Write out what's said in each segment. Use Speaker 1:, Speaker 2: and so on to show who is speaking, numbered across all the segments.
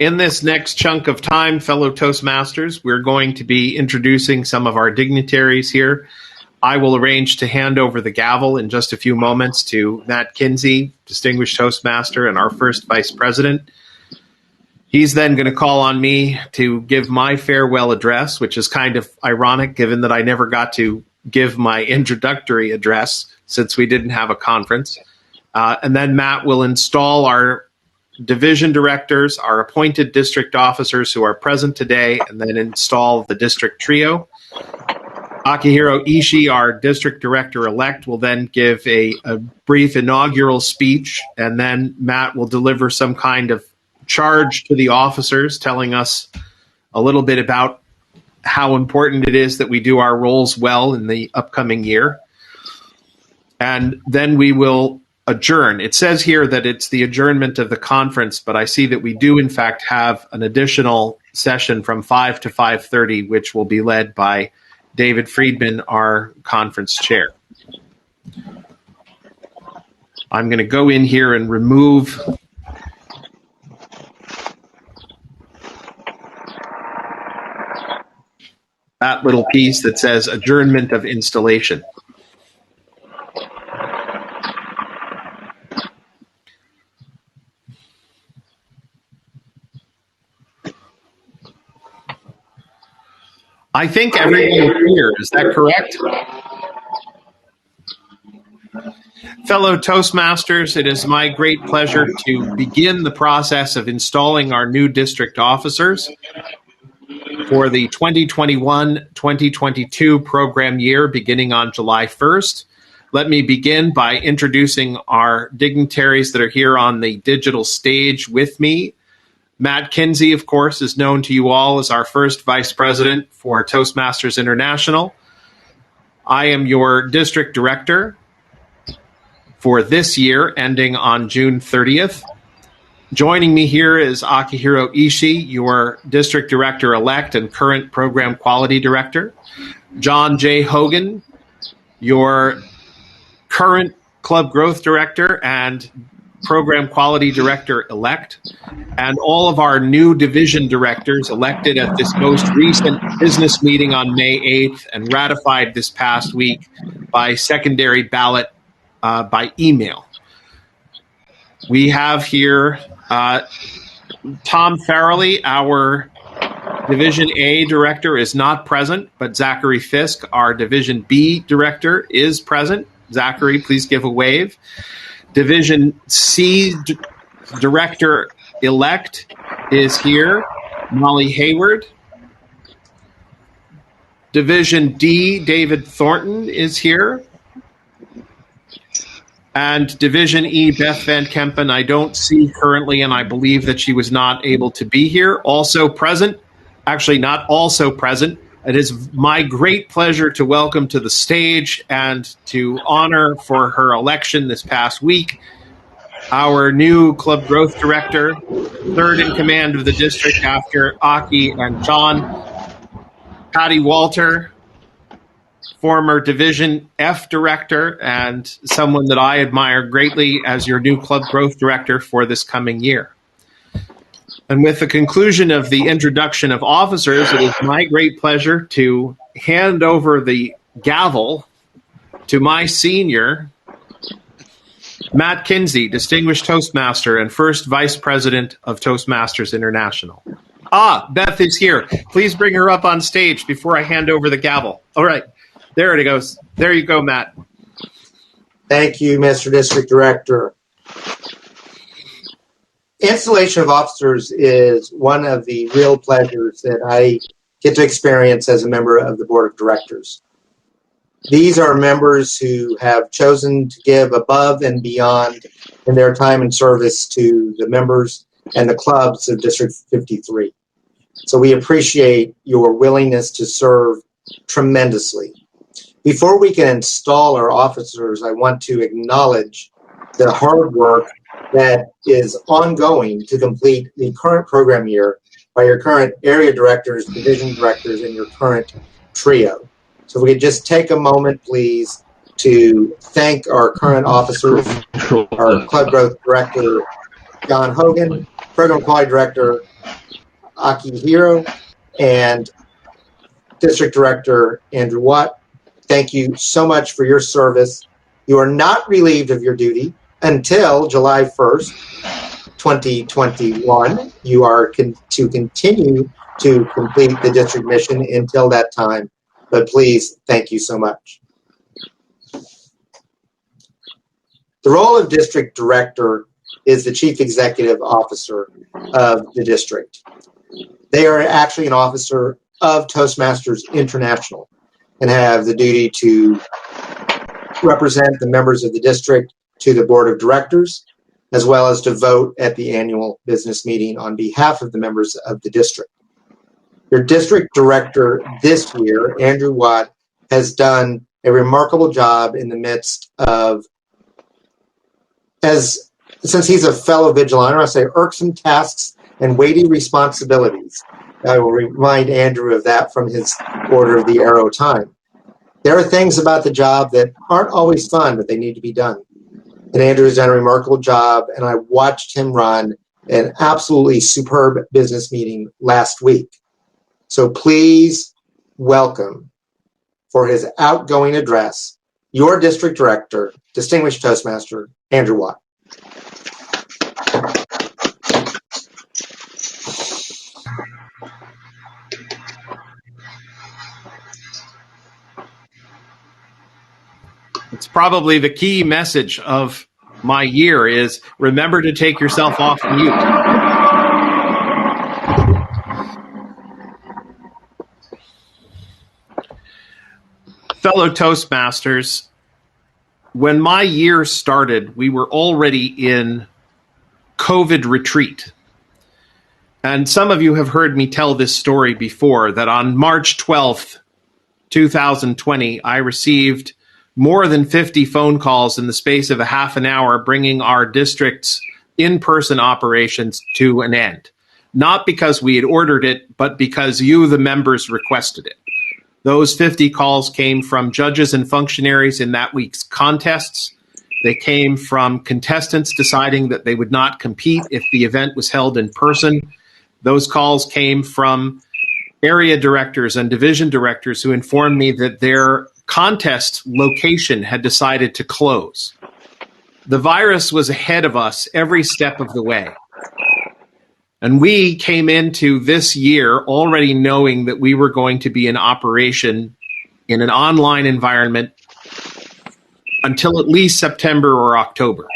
Speaker 1: In this next chunk of time, fellow Toastmasters, we're going to be introducing some of our dignitaries here. I will arrange to hand over the gavel in just a few moments to Matt Kinsey, Distinguished Toastmaster and our first Vice President. He's then going to call on me to give my farewell address, which is kind of ironic given that I never got to give my introductory address since we didn't have a conference. And then Matt will install our division directors, our appointed district officers who are present today, and then install the district trio. Akihiro Ishii, our district director-elect, will then give a brief inaugural speech, and then Matt will deliver some kind of charge to the officers, telling us a little bit about how important it is that we do our roles well in the upcoming year. And then we will adjourn. It says here that it's the adjournment of the conference, but I see that we do, in fact, have an additional session from 5 to 5:30, which will be led by David Friedman, our conference chair. I'm going to go in here and remove that little piece that says adjournment of installation. I think everyone is here. Is that correct? Fellow Toastmasters, it is my great pleasure to begin the process of installing our new district officers for the 2021-2022 program year beginning on July 1st. Let me begin by introducing our dignitaries that are here on the digital stage with me. Matt Kinsey, of course, is known to you all as our first vice president for Toastmasters International. I am your district director for this year, ending on June 30th. Joining me here is Akihiro Ishii, your district director-elect and current program quality director. John J. Hogan, your current club growth director and program quality director-elect, and all of our new division directors elected at this most recent business meeting on May 8th and ratified this past week by secondary ballot by email. We have here Tom Farrelly, our Division A director, is not present, but Zachary Fisk, our Division B director, is present. Zachary, please give a wave. Division C director-elect is here, Molly Hayward. Division D, David Thornton, is here. And Division E, Beth Van Kempen, I don't see currently, and I believe that she was not able to be here. Also present, actually not also present, it is my great pleasure to welcome to the stage and to honor for her election this past week our new club growth director, third in command of the district after Aki and John, Patty Walter, former Division F director and someone that I admire greatly as your new club growth director for this coming year. And with the conclusion of the introduction of officers, it is my great pleasure to hand over the gavel to my senior, Matt Kinsey, Distinguished Toastmaster and first Vice President of Toastmasters International. Beth is here. Please bring her up on stage before I hand over the gavel. All right, there it goes. There you go, Matt.
Speaker 2: Thank you, Mr. District Director. Installation of officers is one of the real pleasures that I get to experience as a member of the Board of Directors. These are members who have chosen to give above and beyond in their time and service to the members and the clubs of District 53. So we appreciate your willingness to serve tremendously. Before we can install our officers, I want to acknowledge the hard work that is ongoing to complete the current program year by your current area directors, division directors, and your current trio. So if we could just take a moment, please, to thank our current officers, our club growth director, John Hogan, Program Quality Director Akihiro, and District Director Andrew Watt. Thank you so much for your service. You are not relieved of your duty until July 1st, 2021. You are to continue to complete the district mission until that time. But please, thank you so much. The role of district director is the chief executive officer of the district. They are actually an officer of Toastmasters International and have the duty to represent the members of the district to the board of directors, as well as to vote at the annual business meeting on behalf of the members of the district. Your district director this year, Andrew Watt, has done a remarkable job in the midst of, since he's a fellow vigilant, I want to say irksome tasks and weighty responsibilities. I will remind Andrew of that from his Order of the Arrow time. There are things about the job that aren't always fun, but they need to be done. And Andrew has done a remarkable job, and I watched him run an absolutely superb business meeting last week. So please welcome, for his outgoing address, your district director, distinguished Toastmaster, Andrew Watt.
Speaker 1: It's probably the key message of my year is remember to take yourself off mute. Fellow Toastmasters, when my year started, we were already in COVID retreat. And some of you have heard me tell this story before, that on March 12th, 2020, I received more than 50 phone calls in the space of a half an hour, bringing our district's in-person operations to an end. Not because we had ordered it, but because you, the members, requested it. Those 50 calls came from judges and functionaries in that week's contests. They came from contestants deciding that they would not compete if the event was held in person. Those calls came from area directors and division directors who informed me that their contest location had decided to close. The virus was ahead of us every step of the way. And we came into this year already knowing that we were going to be in operation in an online environment until at least September or October.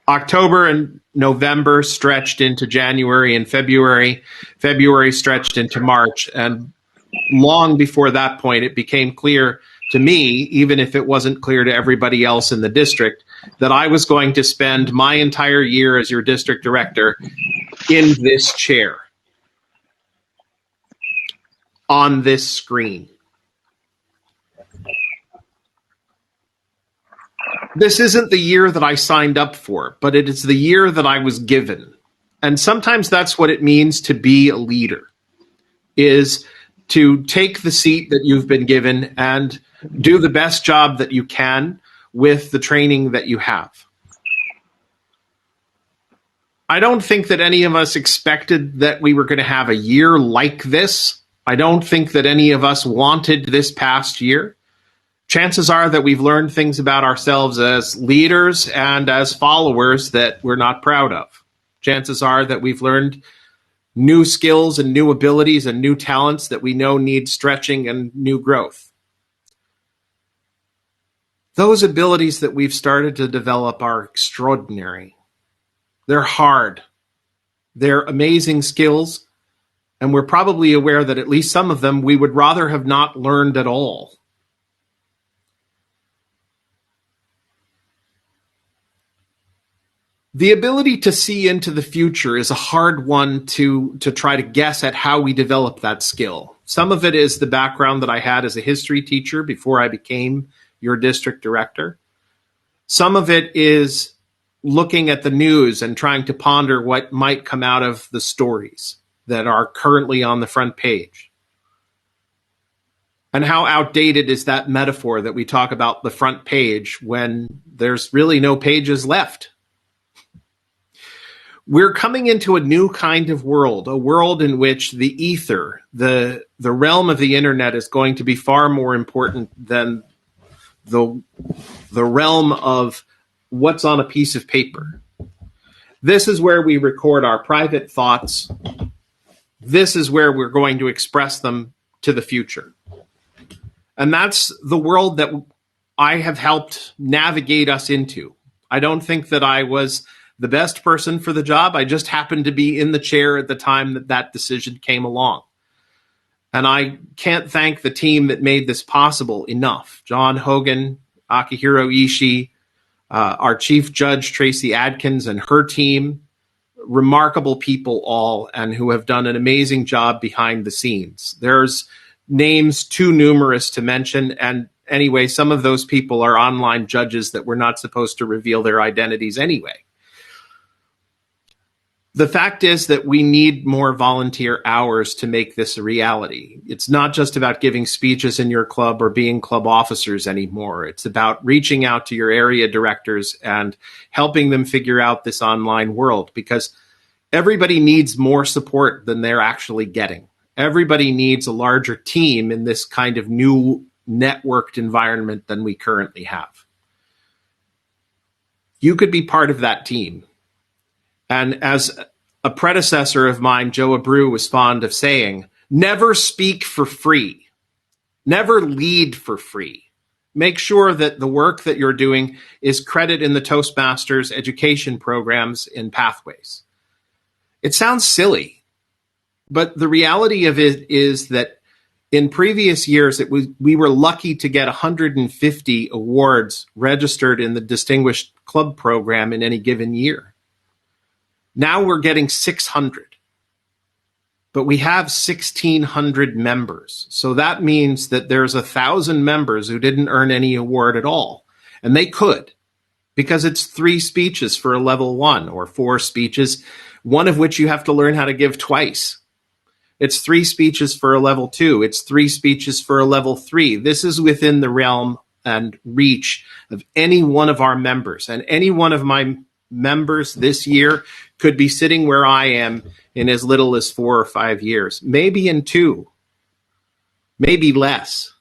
Speaker 1: October and November stretched into January and February. February stretched into March. And long before that point, it became clear to me, even if it wasn't clear to everybody else in the district, that I was going to spend my entire year as your district director in this chair, on this screen. This isn't the year that I signed up for, but it is the year that I was given. And sometimes that's what it means to be a leader, is to take the seat that you've been given and do the best job that you can with the training that you have. I don't think that any of us expected that we were going to have a year like this. I don't think that any of us wanted this past year. Chances are that we've learned things about ourselves as leaders and as followers that we're not proud of. Chances are that we've learned new skills and new abilities and new talents that we know need stretching and new growth. Those abilities that we've started to develop are extraordinary. They're hard. They're amazing skills, and we're probably aware that at least some of them we would rather have not learned at all. The ability to see into the future is a hard one to try to guess at how we develop that skill. Some of it is the background that I had as a history teacher before I became your district director. Some of it is looking at the news and trying to ponder what might come out of the stories that are currently on the front page. And how outdated is that metaphor that we talk about the front page when there's really no pages left? We're coming into a new kind of world, a world in which the ether, the realm of the internet, is going to be far more important than the realm of what's on a piece of paper. This is where we record our private thoughts. This is where we're going to express them to the future. And that's the world that I have helped navigate us into. I don't think that I was the best person for the job. I just happened to be in the chair at the time that that decision came along. And I can't thank the team that made this possible enough. John Hogan, Akihiro Ishii, our chief judge, Tracy Adkins, and her team, remarkable people all, and who have done an amazing job behind the scenes. There's names too numerous to mention, and anyway, some of those people are online judges that we're not supposed to reveal their identities anyway. The fact is that we need more volunteer hours to make this a reality. It's not just about giving speeches in your club or being club officers anymore. It's about reaching out to your area directors and helping them figure out this online world, because everybody needs more support than they're actually getting. Everybody needs a larger team in this kind of new networked environment than we currently have. You could be part of that team. And as a predecessor of mine, Joe Abreu, was fond of saying, never speak for free. Never lead for free. Make sure that the work that you're doing is credit in the Toastmasters education programs in Pathways. It sounds silly, but the reality of it is that in previous years, we were lucky to get 150 awards registered in the Distinguished Club program in any given year. Now we're getting 600, but we have 1,600 members. So that means that there's 1,000 members who didn't earn any award at all. And they could, because it's 3 speeches for a level 1 or 4 speeches, one of which you have to learn how to give twice. It's 3 speeches for a level 2. It's 3 speeches for a level 3. This is within the realm and reach of any one of our members. And any one of my members this year could be sitting where I am in as little as 4 or 5 years, maybe in 2, maybe less.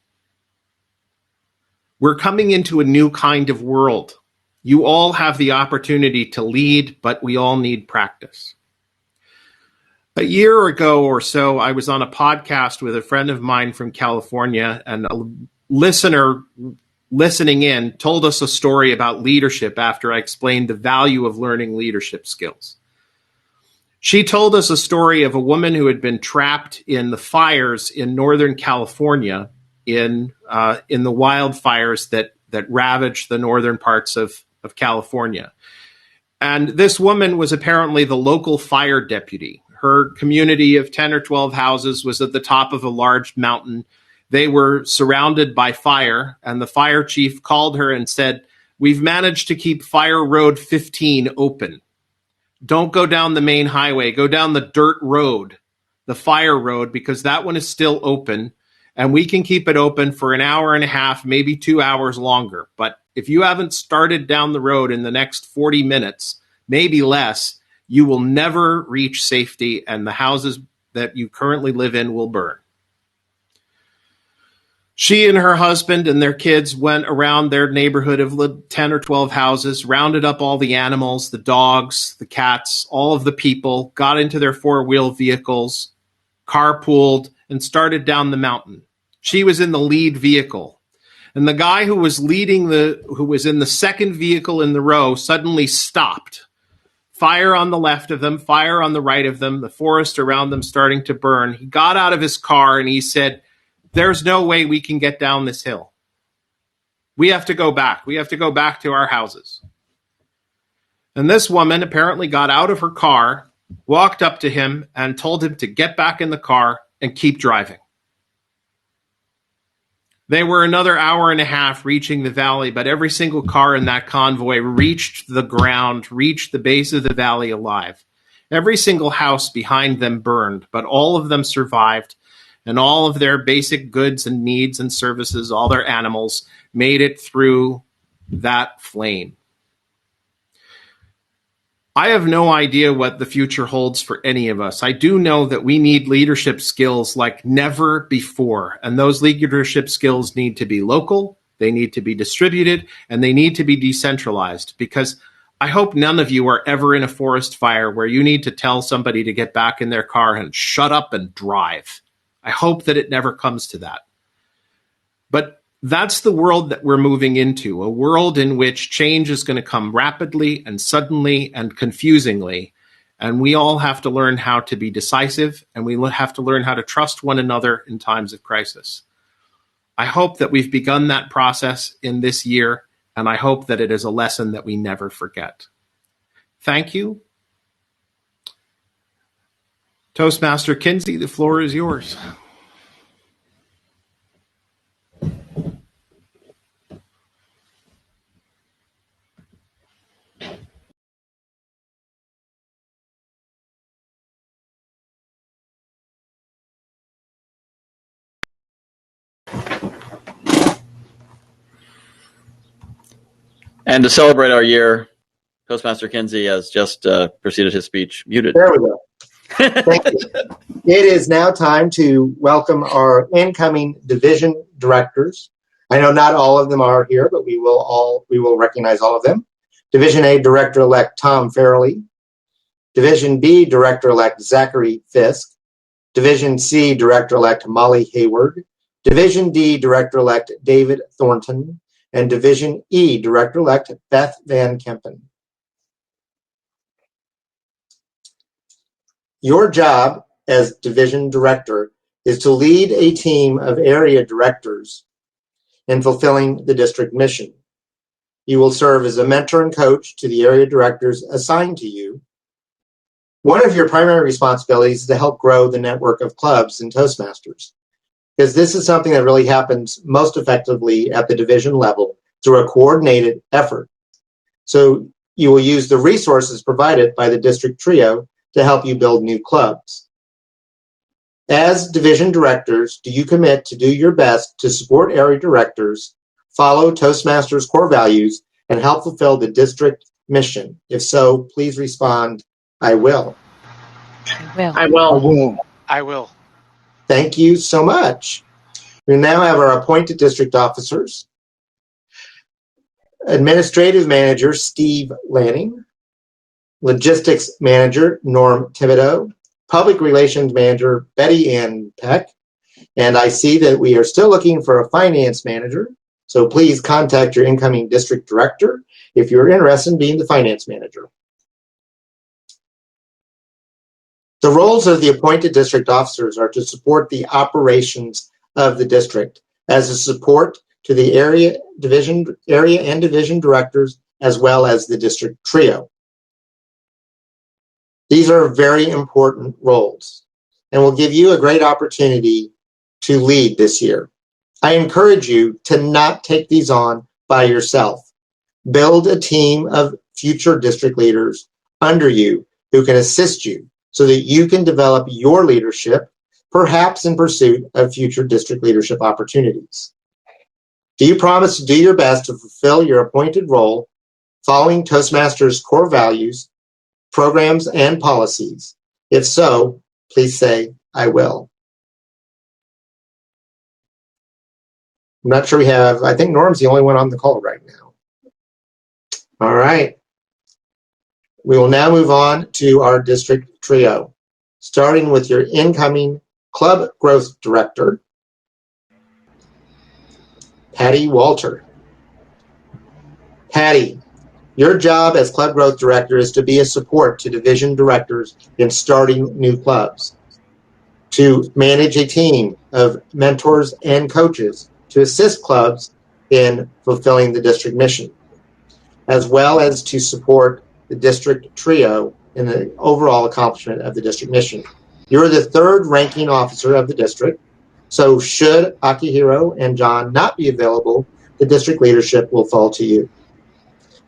Speaker 1: We're coming into a new kind of world. You all have the opportunity to lead, but we all need practice. A year ago or so, I was on a podcast with a friend of mine from California, and a listener listening in told us a story about leadership after I explained the value of learning leadership skills. She told us a story of a woman who had been trapped in the fires in Northern California in the wildfires that ravaged the northern parts of California. And this woman was apparently the local fire deputy. Her community of 10 or 12 houses was at the top of a large mountain. They were surrounded by fire, and the fire chief called her and said, "We've managed to keep Fire Road 15 open. Don't go down the main highway. Go down the dirt road, the fire road, because that one is still open, and we can keep it open for an hour and a half, maybe 2 hours longer. But if you haven't started down the road in the next 40 minutes, maybe less, you will never reach safety, and the houses that you currently live in will burn." She and her husband and their kids went around their neighborhood of 10 or 12 houses, rounded up all the animals, the dogs, the cats, all of the people, got into their 4-wheel vehicles, carpooled, and started down the mountain. She was in the lead vehicle. And the guy who was who was in the second vehicle in the row suddenly stopped. Fire on the left of them, fire on the right of them, the forest around them starting to burn. He got out of his car and he said, "There's no way we can get down this hill. We have to go back. We have to go back to our houses." And this woman apparently got out of her car, walked up to him, and told him to get back in the car and keep driving. They were another hour and a half reaching the valley, but every single car in that convoy reached the ground, reached the base of the valley alive. Every single house behind them burned, but all of them survived, and all of their basic goods and needs and services, all their animals, made it through that flame. I have no idea what the future holds for any of us. I do know that we need leadership skills like never before. And those leadership skills need to be local, they need to be distributed, and they need to be decentralized. Because I hope none of you are ever in a forest fire where you need to tell somebody to get back in their car and shut up and drive. I hope that it never comes to that. But that's the world that we're moving into, a world in which change is going to come rapidly and suddenly and confusingly. And we all have to learn how to be decisive, and we have to learn how to trust one another in times of crisis. I hope that we've begun that process in this year, and I hope that it is a lesson that we never forget. Thank you. Toastmaster Kinsey, the floor is yours.
Speaker 3: And to celebrate our year, Toastmaster Kinsey has just proceeded his speech muted.
Speaker 2: There we go. Thank you. It is now time to welcome our incoming division directors. I know not all of them are here, but we will recognize all of them. Division A Director-elect Tom Farrelly. Division B Director-elect Zachary Fisk. Division C Director-elect Molly Hayward. Division D Director-elect David Thornton. And Division E Director-elect Beth Van Kempen. Your job as division director is to lead a team of area directors in fulfilling the district mission. You will serve as a mentor and coach to the area directors assigned to you. One of your primary responsibilities is to help grow the network of clubs in Toastmasters, because this is something that really happens most effectively at the division level through a coordinated effort. So you will use the resources provided by the district trio to help you build new clubs. As division directors, do you commit to do your best to support area directors, follow Toastmasters core values, and help fulfill the district mission? If so, please respond, I will.
Speaker 4: I will.
Speaker 5: I will.
Speaker 2: Thank you so much. We now have our appointed district officers. Administrative Manager Steve Lanning. Logistics Manager Norm Thibodeau, Public Relations Manager Betty Ann Peck, and I see that we are still looking for a Finance Manager, so please contact your incoming District Director if you're interested in being the Finance Manager. The roles of the appointed district officers are to support the operations of the district as a support to the area and division directors as well as the district trio. These are very important roles and will give you a great opportunity to lead this year. I encourage you to not take these on by yourself. Build a team of future district leaders under you who can assist you so that you can develop your leadership, perhaps in pursuit of future district leadership opportunities. Do you promise to do your best to fulfill your appointed role following Toastmasters core values, programs, and policies? If so, please say, I will. I'm not sure we have, I think Norm's the only one on the call right now. All right. We will now move on to our district trio, starting with your incoming Club Growth Director, Patty Walter. Patty, your job as Club Growth Director is to be a support to division directors in starting new clubs, to manage a team of mentors and coaches to assist clubs in fulfilling the district mission, as well as to support the district trio in the overall accomplishment of the district mission. You're the third ranking officer of the district, so should Akihiro and John not be available, the district leadership will fall to you.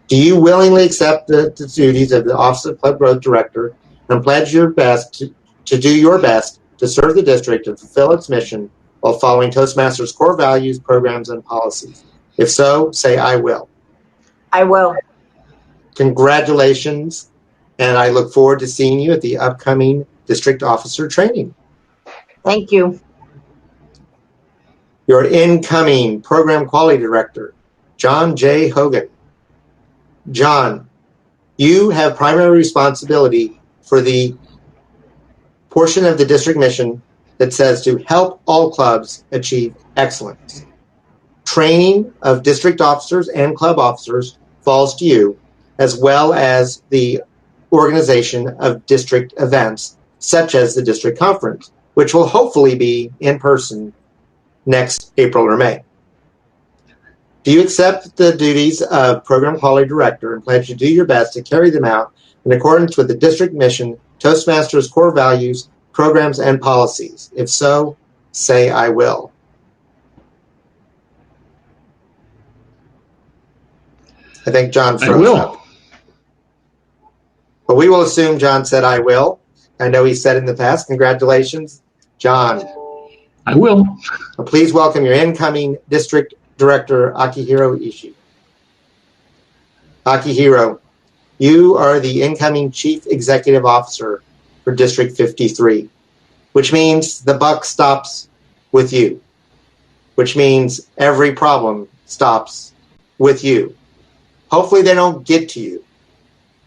Speaker 2: Do you willingly accept the duties of the Office of Club Growth Director and pledge your best to do your best to serve the district and fulfill its mission while following Toastmasters core values, programs, and policies? If so, say I will.
Speaker 4: I will.
Speaker 2: Congratulations. and I look forward to seeing you at the upcoming district officer training.
Speaker 5: Thank you.
Speaker 2: Your incoming program quality director, John J. Hogan. John, you have primary responsibility for the portion of the district mission that says to help all clubs achieve excellence. Training of district officers and club officers falls to you, as well as the organization of district events, such as the district conference, which will hopefully be in person next April or May. Do you accept the duties of program quality director and pledge to do your best to carry them out in accordance with the district mission, Toastmasters core values, programs, and policies? If so, say I will. I think John froze up. But we will assume John said I will. I know he said in the past. Congratulations, John.
Speaker 6: I will.
Speaker 2: Please welcome your incoming district director, Akihiro Ishii. Akihiro, you are the incoming chief executive officer for District 53, which means the buck stops with you, which means every problem stops with you. Hopefully they don't get to you,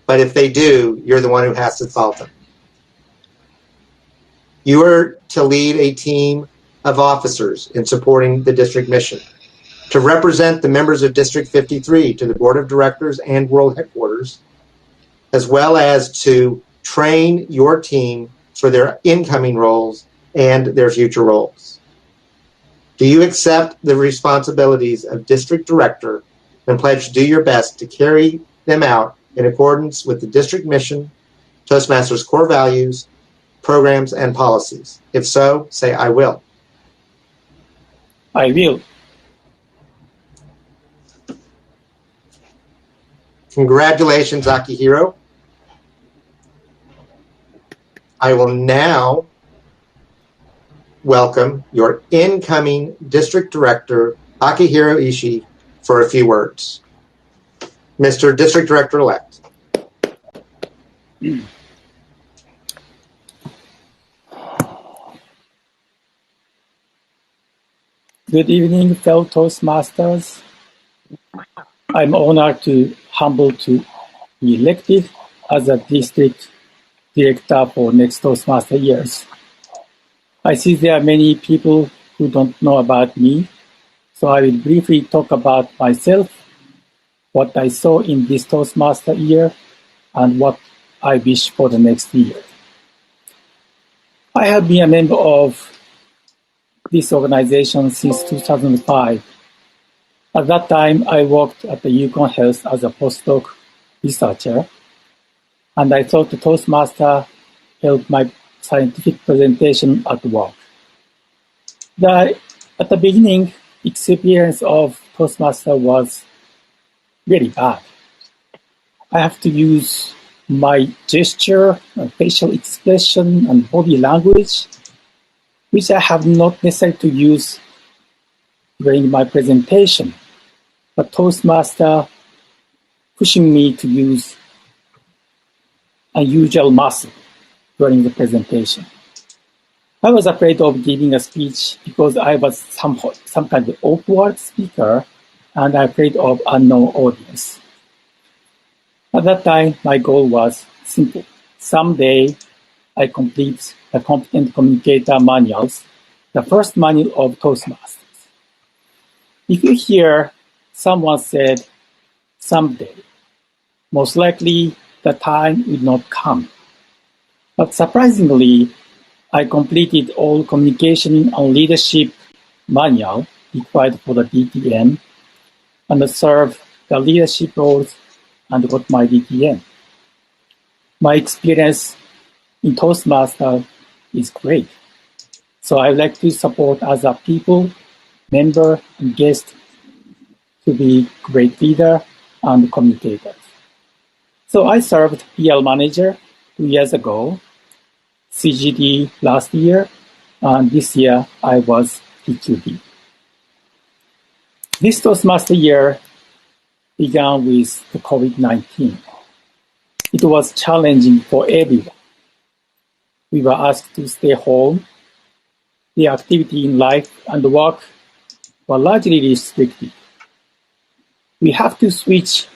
Speaker 2: but if they do, you're the one who has to solve them. You are to lead a team of officers in supporting the district mission, to represent the members of District 53 to the board of directors and world headquarters, as well as to train your team for their incoming roles and their future roles. Do you accept the responsibilities of district director and pledge to do your best to carry them out in accordance with the district mission, Toastmasters core values, programs, and policies? If so, say I will.
Speaker 7: I will.
Speaker 2: Congratulations, Akihiro. I will now welcome your incoming district director, Akihiro Ishii, for a few words. Mr. District Director-elect.
Speaker 7: Good evening, fellow Toastmasters. I'm honored to humble to be elected as a district director for next Toastmaster years. I see there are many people who don't know about me, so I will briefly talk about myself, what I saw in this Toastmaster year, and what I wish for the next year. I have been a member of this organization since 2005. At that time, I worked at the Yukon Health as a postdoc researcher, and I thought the Toastmaster helped my scientific presentation at work. At the beginning, experience of Toastmaster was very bad. I have to use my gesture, facial expression, and body language, which I have not necessarily to use during my presentation. But Toastmaster pushing me to use unusual muscle during the presentation. I was afraid of giving a speech because I was some kind of awkward speaker, and I'm afraid of unknown audience. At that time, my goal was simple. Someday, I complete the Competent Communicator manuals, the first manual of Toastmasters. If you hear someone said, someday, most likely the time will not come. But surprisingly, I completed all communication and leadership manual required for the DTN and served the leadership roles and got my DTN. My experience in Toastmaster is great. So I would like to support other people, member, and guest to be great leader and communicators. So I served PL manager 2 years ago, CGD last year, and this year I was PQD. This Toastmaster year began with the COVID-19. It was challenging for everyone. We were asked to stay home. The activity in life and work were largely restricted. We have to switch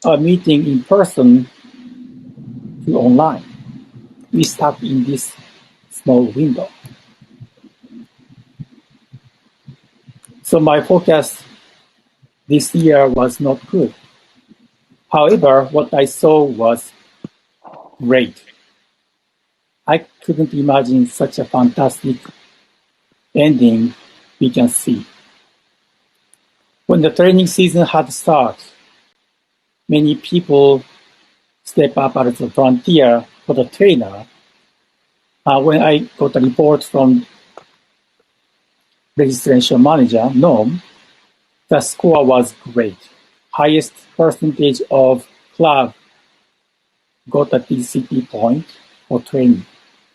Speaker 7: a meeting in person to online. We stuck in this small window. So my forecast this year was not good. However, what I saw was great. I couldn't imagine such a fantastic ending we can see. When the training season had started, many people step up at the frontier for the trainer. When I got a report from registration manager, Norm, the score was great. Highest percentage of club got a TCP point for training.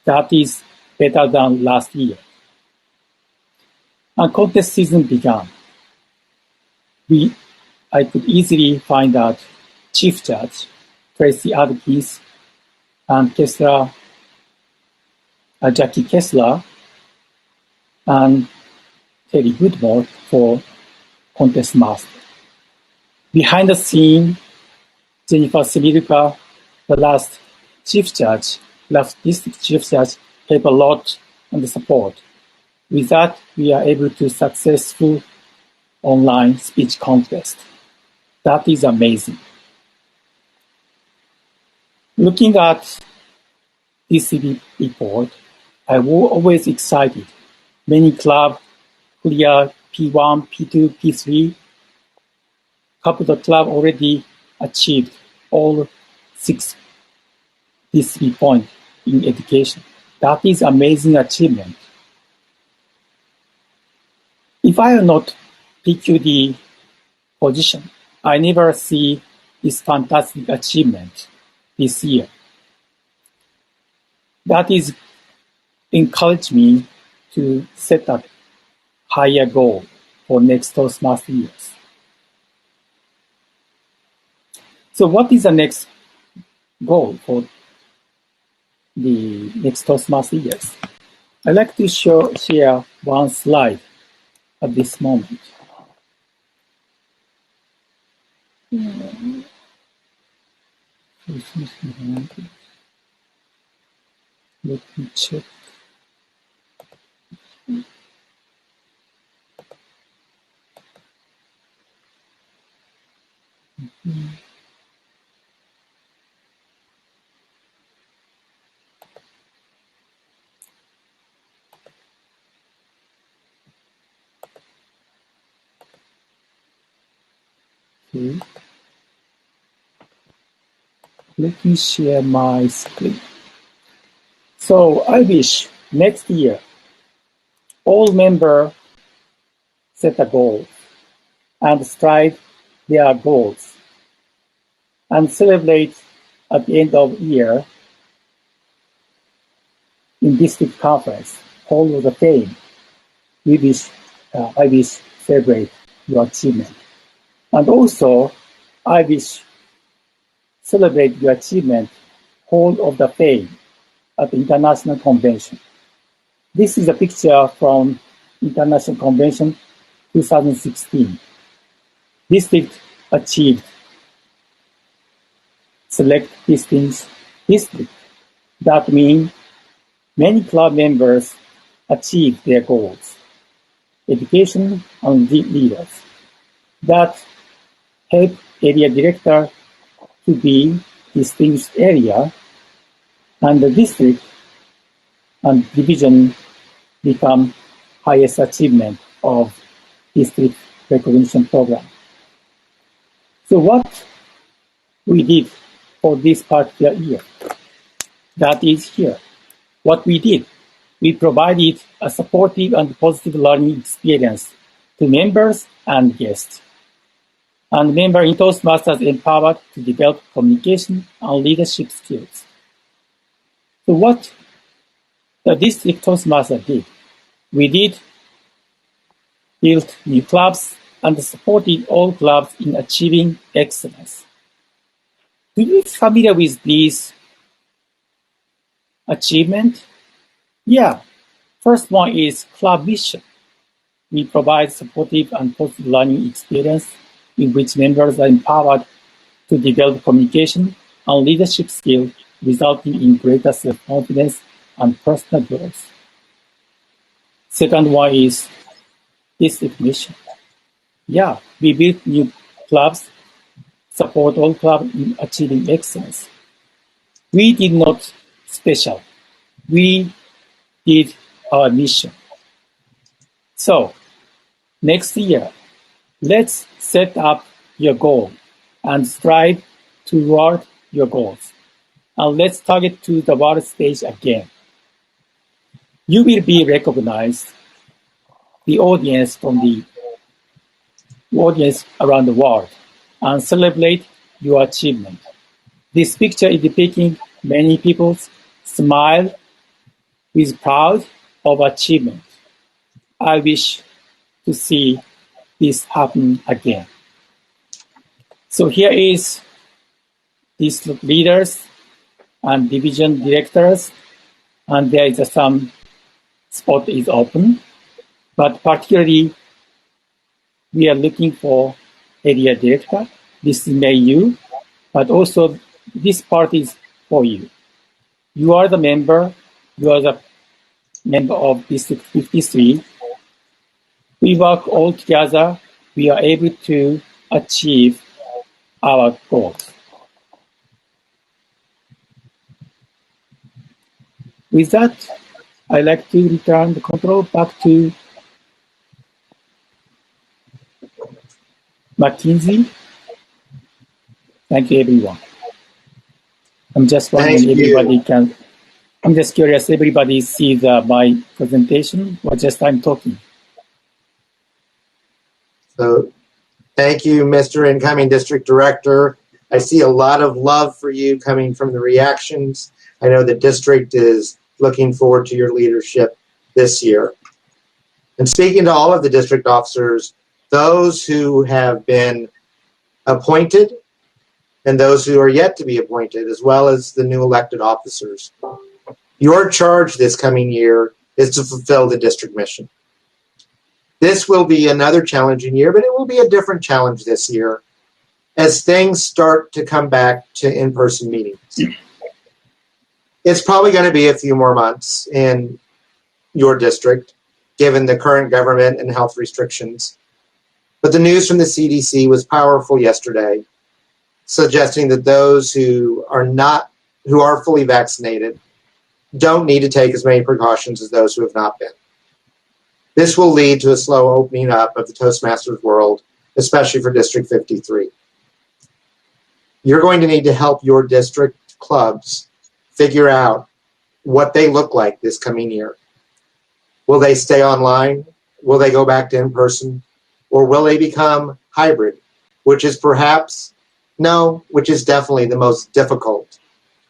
Speaker 7: That is better than last year. And contest season began. I could easily find out Chief Judge, Tracy Adkins, and Jackie Kessler, and Terry Goodmore for contest master. Behind the scene, Jennifer Sibilka, the last district chief judge, helped a lot on the support. With that, we are able to successful online speech contest. That is amazing. Looking at TCB report, I was always excited. Many clubs clear P1, P2, P3. Couple of clubs already achieved all 6 TCB points in education. That is amazing achievement. If I am not PQD position, I never see this fantastic achievement this year. That is encouraged me to set a higher goal for next Toastmasters years. So what is the next goal for the next Toastmasters years? I'd like to share one slide at this moment. Let me check. Okay. Let me share my screen. So I wish next year all members set a goal and strive their goals and celebrate at the end of year in district conference, Hall of the Fame. I wish celebrate your achievement. And also, I wish celebrate your achievement, Hall of the Fame at the International Convention. This is a picture from International Convention 2016. District achieved select distinct district. That means many club members achieved their goals, education and leaders. That help area director to be distinguished area, and the district and division become highest achievement of district recognition program. So what we did for this particular year, that is here. What we did, we provided a supportive and positive learning experience to members and guests. And members in Toastmasters empowered to develop communication and leadership skills. So what the district Toastmasters did, we did build new clubs and supported all clubs in achieving excellence. Do you familiar with these achievements? Yeah. First one is club mission. We provide supportive and positive learning experience in which members are empowered to develop communication and leadership skills, resulting in greater self-confidence and personal growth. Second one is district mission. Yeah, we built new clubs, support all clubs in achieving excellence. We did not special. We did our mission. So, next year, let's set up your goal and strive toward your goals. And let's target to the world stage again. You will be recognized, the audience from the audience around the world, and celebrate your achievement. This picture is depicting many people's smile with proud of achievement. I wish to see this happen again. So here is district leaders and division directors, and there is some spot is open, but particularly we are looking for area director. This may you, but also this part is for you. You are the member of District 53. We work all together. We are able to achieve our goals. With that, I'd like to return the control back to McKinsey. Thank you, everyone. I'm just wondering everybody can. I'm just curious, everybody sees my presentation or just I'm talking?
Speaker 2: So thank you, Mr. Incoming District Director. I see a lot of love for you coming from the reactions. I know the district is looking forward to your leadership this year. And speaking to all of the district officers, those who have been appointed and those who are yet to be appointed, as well as the new elected officers, your charge this coming year is to fulfill the district mission. This will be another challenging year, but it will be a different challenge this year as things start to come back to in-person meetings. It's probably going to be a few more months in your district, given the current government and health restrictions. But the news from the CDC was powerful yesterday, suggesting that those who are fully vaccinated don't need to take as many precautions as those who have not been. This will lead to a slow opening up of the Toastmasters world, especially for District 53. You're going to need to help your district clubs figure out what they look like this coming year. Will they stay online? Will they go back to in-person? Or will they become hybrid, which is definitely the most difficult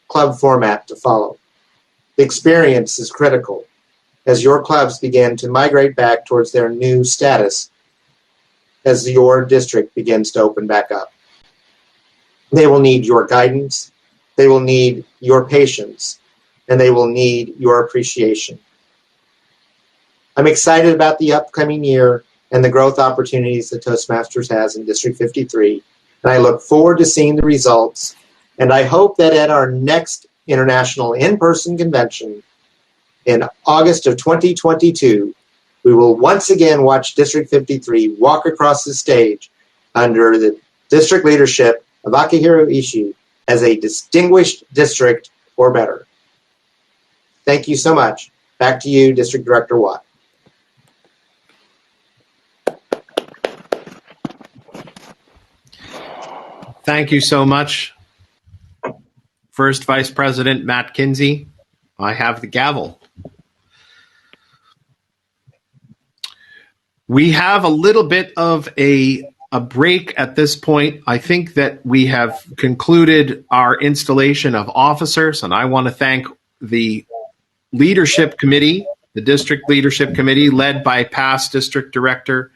Speaker 2: club format to follow. The experience is critical as your clubs begin to migrate back towards their new status as your district begins to open back up. They will need your guidance, they will need your patience, and they will need your appreciation. I'm excited about the upcoming year and the growth opportunities that Toastmasters has in District 53, and I look forward to seeing the results, and I hope that at our next International in-person convention in August of 2022, we will once again watch District 53 walk across the stage under the district leadership of Akihiro Ishii as a distinguished district or better. Thank you so much. Back to you, District Director Watt.
Speaker 1: Thank you so much. First Vice President Matt Kinsey, I have the gavel. We have a little bit of a break at this point. I think that we have concluded our installation of officers, and I want to thank the leadership committee, the district leadership committee led by past district director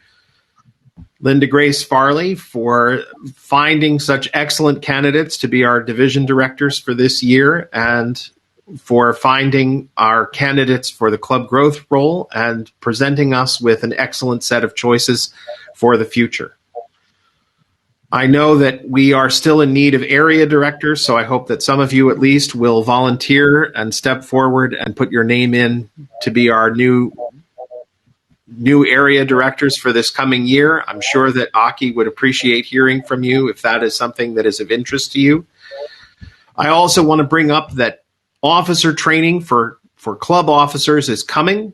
Speaker 1: Linda Grace Farley for finding such excellent candidates to be our division directors for this year, and for finding our candidates for the club growth role and presenting us with an excellent set of choices for the future. I know that we are still in need of area directors, so I hope that some of you at least will volunteer and step forward and put your name in to be our new area directors for this coming year. I'm sure that Aki would appreciate hearing from you if that is something that is of interest to you. I also want to bring up that officer training for club officers is coming,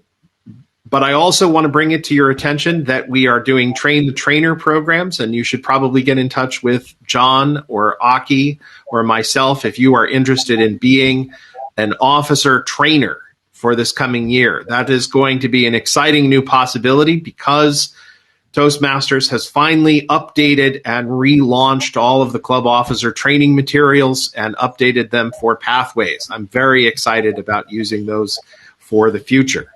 Speaker 1: but I also want to bring it to your attention that we are doing train the trainer programs, and you should probably get in touch with John or Aki or myself if you are interested in being an officer trainer for this coming year. That is going to be an exciting new possibility because Toastmasters has finally updated and relaunched all of the club officer training materials and updated them for pathways. I'm very excited about using those for the future.